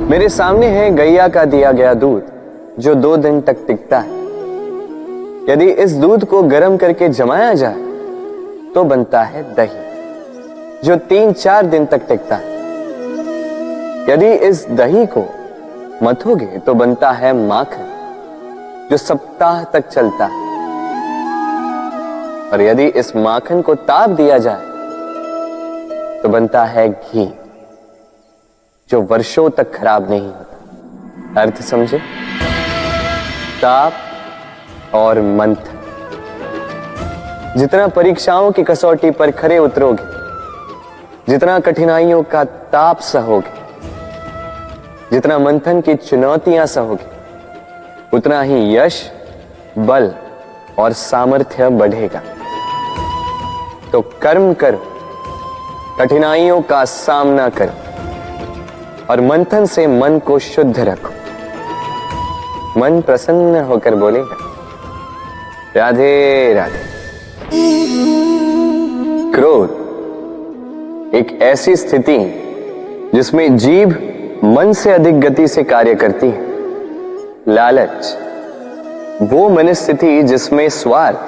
मेरे सामने है गैया का दिया गया दूध जो 2 दिन तक टिकता है। यदि इस दूध को गर्म करके जमाया जाए तो बनता है दही जो 3-4 दिन तक टिकता है। यदि इस दही को मथोगे तो बनता है माखन जो सप्ताह तक चलता है। और यदि इस माखन को ताप दिया जाए तो बनता है घी जो वर्षों तक खराब नहीं होता। अर्थ समझे? ताप और मंथन। जितना परीक्षाओं की कसौटी पर खरे उतरोगे, जितना कठिनाइयों का ताप सहोगे, जितना मंथन की चुनौतियां सहोगे, उतना ही यश, बल और सामर्थ्य बढ़ेगा। तो कर्म करो, कठिनाइयों का सामना करो और मंथन से मन को शुद्ध रखो। मन प्रसन्न होकर बोलेगा, राधे राधे। क्रोध एक ऐसी स्थिति जिसमें जीभ मन से अधिक गति से कार्य करती है। लालच वो मनस्थिति जिसमें स्वार्थ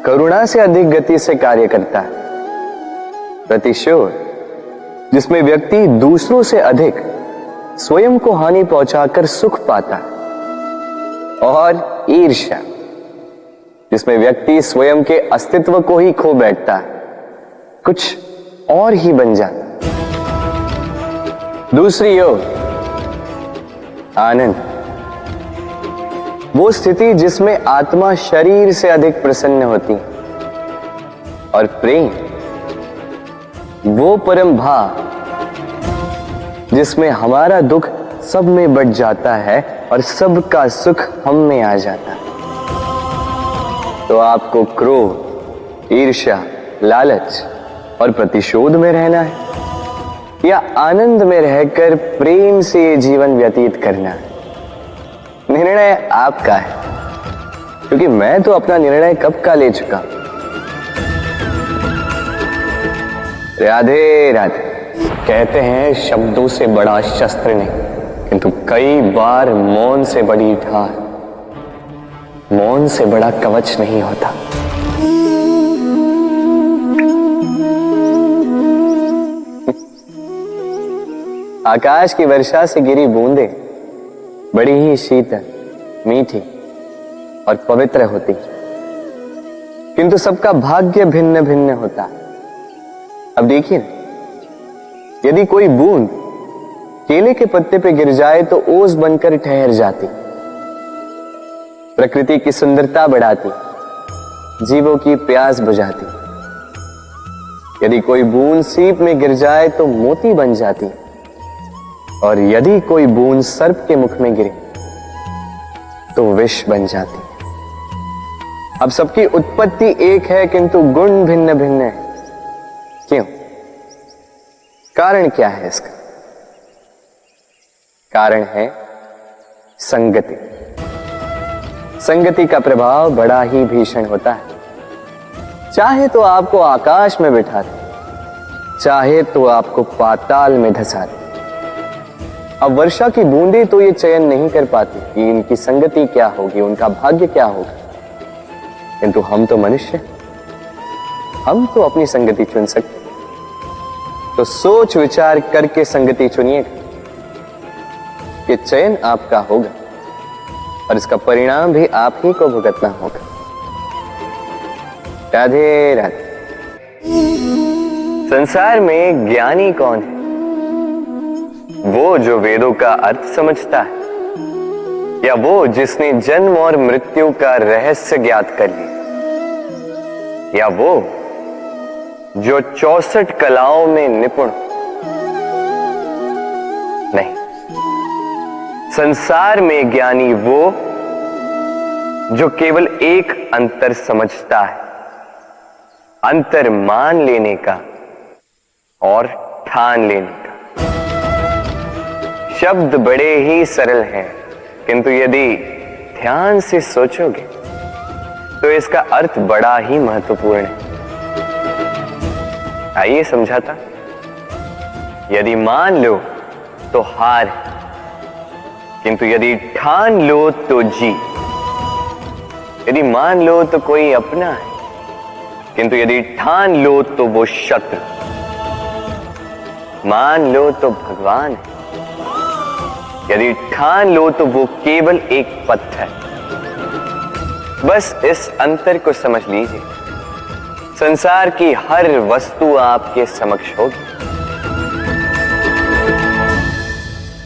करुणा से अधिक गति से कार्य करता है। प्रतिशोध जिसमें व्यक्ति दूसरों से अधिक स्वयं को हानि पहुंचाकर सुख पाता है। और ईर्ष्या जिसमें व्यक्ति स्वयं के अस्तित्व को ही खो बैठता है, कुछ और ही बन जाता है। दूसरी ओर आनंद वो स्थिति जिसमें आत्मा शरीर से अधिक प्रसन्न होती है। और प्रेम वो परम भाव जिसमें हमारा दुख सब में बट जाता है और सबका सुख हम में आ जाता है। तो आपको क्रोध, ईर्ष्या, लालच और प्रतिशोध में रहना है या आनंद में रहकर प्रेम से ये जीवन व्यतीत करना है? निर्णय आपका है, क्योंकि मैं तो अपना निर्णय कब का ले चुका। राधे राधे। कहते हैं शब्दों से बड़ा शस्त्र नहीं, किंतु कई बार मौन से बड़ी ढाल, मौन से बड़ा कवच नहीं होता। आकाश की वर्षा से गिरी बूंदें बड़ी ही शीतल, मीठी और पवित्र होती, किंतु सबका भाग्य भिन्न भिन्न होता है। अब देखिए, यदि कोई बूंद केले के पत्ते पे गिर जाए तो ओस बनकर ठहर जाती, प्रकृति की सुंदरता बढ़ाती, जीवों की प्यास बुझाती। यदि कोई बूंद सीप में गिर जाए तो मोती बन जाती, और यदि कोई बूंद सर्प के मुख में गिरे तो विष बन जाती। अब सबकी उत्पत्ति एक है, किंतु गुण भिन्न भिन्न है। क्यों? कारण क्या है इसका? कारण है संगति। संगति का प्रभाव बड़ा ही भीषण होता है। चाहे तो आपको आकाश में बिठा दे, चाहे तो आपको पाताल में धसा दे। अब वर्षा की बूंदें तो ये चयन नहीं कर पाती कि इनकी संगति क्या होगी, उनका भाग्य क्या होगा, किंतु हम तो मनुष्य, हम तो अपनी संगति चुन सकते। तो सोच विचार करके संगति चुनिएगा। ये चयन आपका होगा और इसका परिणाम भी आप ही को भुगतना होगा। राधे राधे। संसार में ज्ञानी कौन है? वो जो वेदों का अर्थ समझता है, या वो जिसने जन्म और मृत्यु का रहस्य ज्ञात कर लिया, या वो जो 64 कलाओं में निपुण? नहीं, संसार में ज्ञानी वो जो केवल एक अंतर समझता है, अंतर मान लेने का और ठान लेने का। शब्द बड़े ही सरल हैं, किंतु यदि ध्यान से सोचोगे तो इसका अर्थ बड़ा ही महत्वपूर्ण है। आइए समझाता। यदि मान लो तो हार, किंतु यदि ठान लो तो जीत, यदि मान लो तो कोई अपना है, किंतु यदि ठान लो तो वो शत्रु, मान लो तो भगवान है, यदि ठान लो तो वो केवल एक पत्थर। बस इस अंतर को समझ लीजिए, संसार की हर वस्तु आपके समक्ष होगी।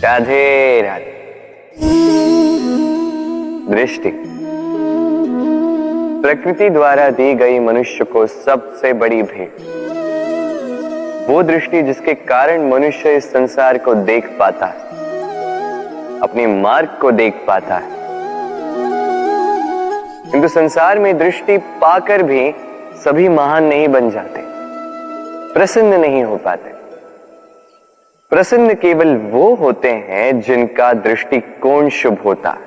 राधे राधे। दृष्टि प्रकृति द्वारा दी गई मनुष्य को सबसे बड़ी भेंट, वो दृष्टि जिसके कारण मनुष्य इस संसार को देख पाता है, अपने मार्ग को देख पाता है। किंतु संसार में दृष्टि पाकर भी सभी महान नहीं बन जाते, प्रसन्न नहीं हो पाते। प्रसन्न केवल वो होते हैं जिनका दृष्टिकोण शुभ होता है।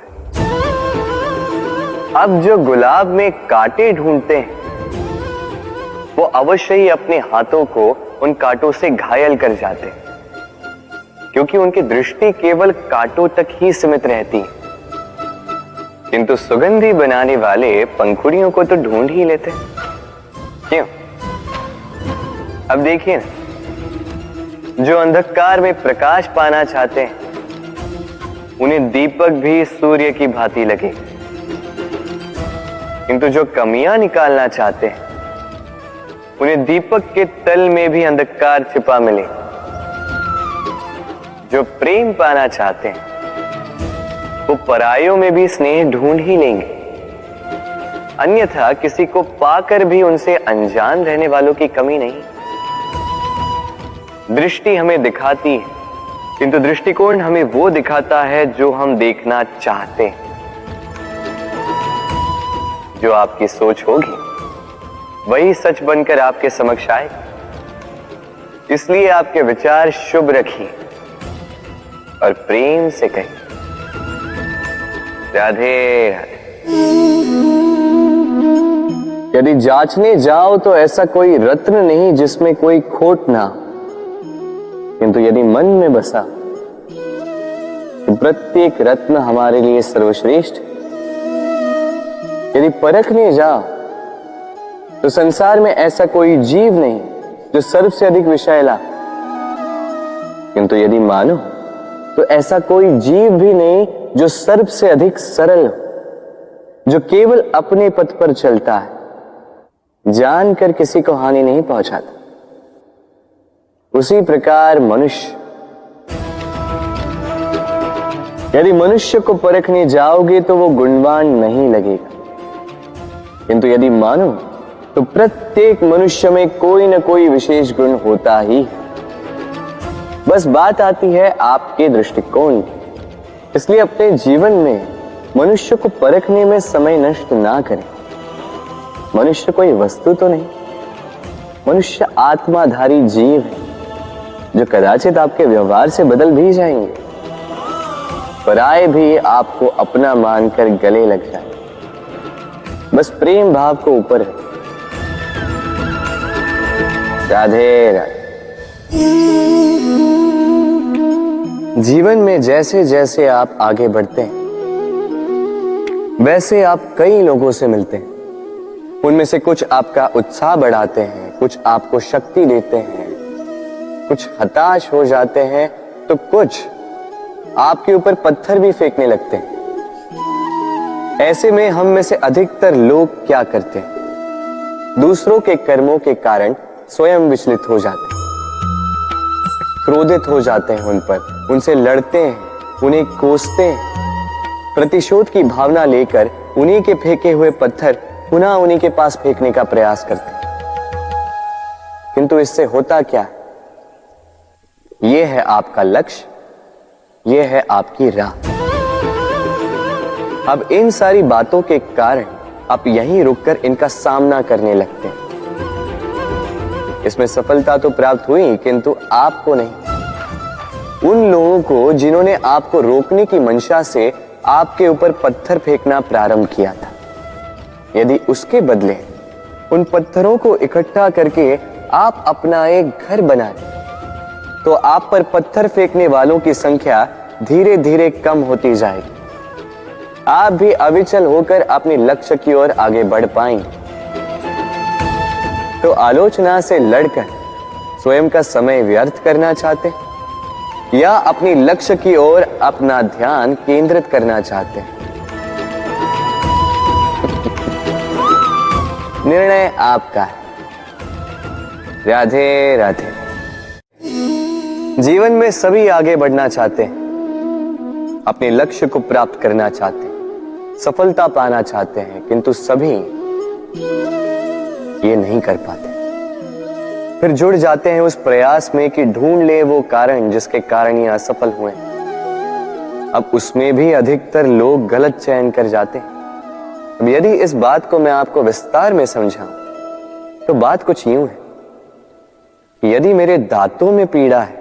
अब जो गुलाब में कांटे ढूंढते हैं वो अवश्य ही अपने हाथों को उन कांटों से घायल कर जाते हैं, क्योंकि उनकी दृष्टि केवल कांटों तक ही सीमित रहती है। किंतु सुगंधी बनाने वाले पंखुड़ियों को तो ढूंढ ही लेते हैं। क्यों? अब देखिए ना, जो अंधकार में प्रकाश पाना चाहते हैं उन्हें दीपक भी सूर्य की भांति लगे, किंतु जो कमियां निकालना चाहते हैं उन्हें दीपक के तल में भी अंधकार छिपा मिले। जो प्रेम पाना चाहते हैं वो परायों में भी स्नेह ढूंढ ही लेंगे, अन्यथा किसी को पाकर भी उनसे अनजान रहने वालों की कमी नहीं। दृष्टि हमें दिखाती है, किंतु दृष्टिकोण हमें वो दिखाता है जो हम देखना चाहते हैं। जो आपकी सोच होगी वही सच बनकर आपके समक्ष आए। इसलिए आपके विचार शुभ रखिए और प्रेम से कहिए। राधे राधे। यदि जांचने जाओ तो ऐसा कोई रत्न नहीं जिसमें कोई खोट ना, किंतु यदि मन में बसा तो प्रत्येक रत्न हमारे लिए सर्वश्रेष्ठ। यदि परखने जाओ तो संसार में ऐसा कोई जीव नहीं जो सर्व से अधिक विषैला, किंतु यदि मानो तो ऐसा कोई जीव भी नहीं जो सर्व से अधिक सरल हो, जो केवल अपने पथ पर चलता है, जानकर किसी को हानि नहीं पहुंचाता। उसी प्रकार मनुष्य, यदि मनुष्य को परखने जाओगे तो वो गुणवान नहीं लगेगा, किंतु यदि मानो तो प्रत्येक मनुष्य में कोई न कोई विशेष गुण होता ही है। बस बात आती है आपके दृष्टिकोण की। इसलिए अपने जीवन में मनुष्य को परखने में समय नष्ट ना करें। मनुष्य कोई वस्तु तो नहीं, मनुष्य आत्माधारी जीव है जो कदाचित आपके व्यवहार से बदल भी जाएंगे, पराये भी आपको अपना मानकर गले लग जाए। बस प्रेम भाव को ऊपर है। राधे राधे। जीवन में जैसे जैसे आप आगे बढ़ते हैं वैसे आप कई लोगों से मिलते हैं। उनमें से कुछ आपका उत्साह बढ़ाते हैं, कुछ आपको शक्ति देते हैं, कुछ हताश हो जाते हैं, तो कुछ आपके ऊपर पत्थर भी फेंकने लगते हैं। ऐसे में हम में से अधिकतर लोग क्या करते हैं? दूसरों के कर्मों के कारण स्वयं विचलित हो जाते हैं, क्रोधित हो जाते हैं उन पर, उनसे लड़ते हैं, उन्हें कोसते हैं, प्रतिशोध की भावना लेकर उन्हीं के फेंके हुए पत्थर पुनः उन्हीं के पास फेंकने का प्रयास करते हैं। किंतु इससे होता क्या? यह है आपका लक्ष्य, यह है आपकी राह। अब इन सारी बातों के कारण आप यहीं रुककर इनका सामना करने लगते हैं। इसमें सफलता तो प्राप्त हुई, किंतु आपको नहीं। उन लोगों को जिन्होंने आपको रोकने की मंशा से आपके ऊपर पत्थर फेंकना प्रारंभ किया था, यदि उसके बदले उन पत्थरों को इकट्ठा करके आप अपना एक घर बनाए, तो आप पर पत्थर फेंकने वालों की संख्या धीरे धीरे कम होती जाएगी। आप भी अविचल होकर अपने लक्ष्य की ओर आगे बढ़ पाएंगे। तो आलोचना से लड़कर स्वयं का समय व्यर्थ करना चाहते या अपनी लक्ष्य की ओर अपना ध्यान केंद्रित करना चाहते हैं? निर्णय आपका है। राधे राधे। जीवन में सभी आगे बढ़ना चाहते हैं, अपने लक्ष्य को प्राप्त करना चाहते हैं, सफलता पाना चाहते हैं, किंतु सभी ये नहीं कर पाते। फिर जुड़ जाते हैं उस प्रयास में कि ढूंढ ले वो कारण जिसके कारण ये असफल हुए। अब उसमें भी अधिकतर लोग गलत चयन कर जाते हैं। अब यदि इस बात को मैं आपको विस्तार में समझाऊं तो बात कुछ यूं है कि यदि मेरे दांतों में पीड़ा है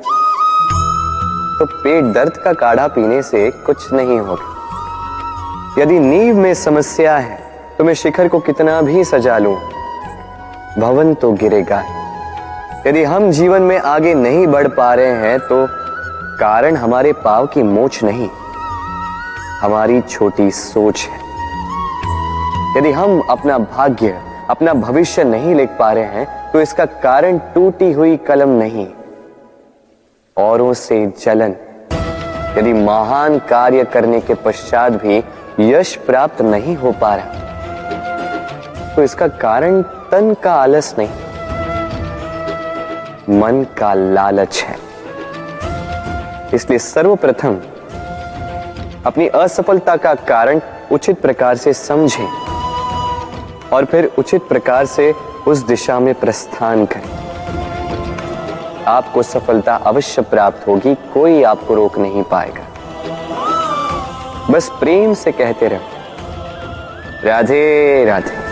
तो पेट दर्द का काढ़ा पीने से कुछ नहीं होगा। यदि नींव में समस्या है तो मैं शिखर को कितना भी सजा लूं, भवन तो गिरेगा। यदि हम जीवन में आगे नहीं बढ़ पा रहे हैं तो कारण हमारे पांव की मोच नहीं, हमारी छोटी सोच है। यदि हम अपना भाग्य, अपना भविष्य नहीं लिख पा रहे हैं तो इसका कारण टूटी हुई कलम नहीं, औरों से जलन। यदि महान कार्य करने के पश्चात भी यश प्राप्त नहीं हो पा रहा तो इसका कारण तन का आलस नहीं, मन का लालच है। इसलिए सर्वप्रथम अपनी असफलता का कारण उचित प्रकार से समझें और फिर उचित प्रकार से उस दिशा में प्रस्थान करें। आपको सफलता अवश्य प्राप्त होगी, कोई आपको रोक नहीं पाएगा। बस प्रेम से कहते रहो, राधे राधे।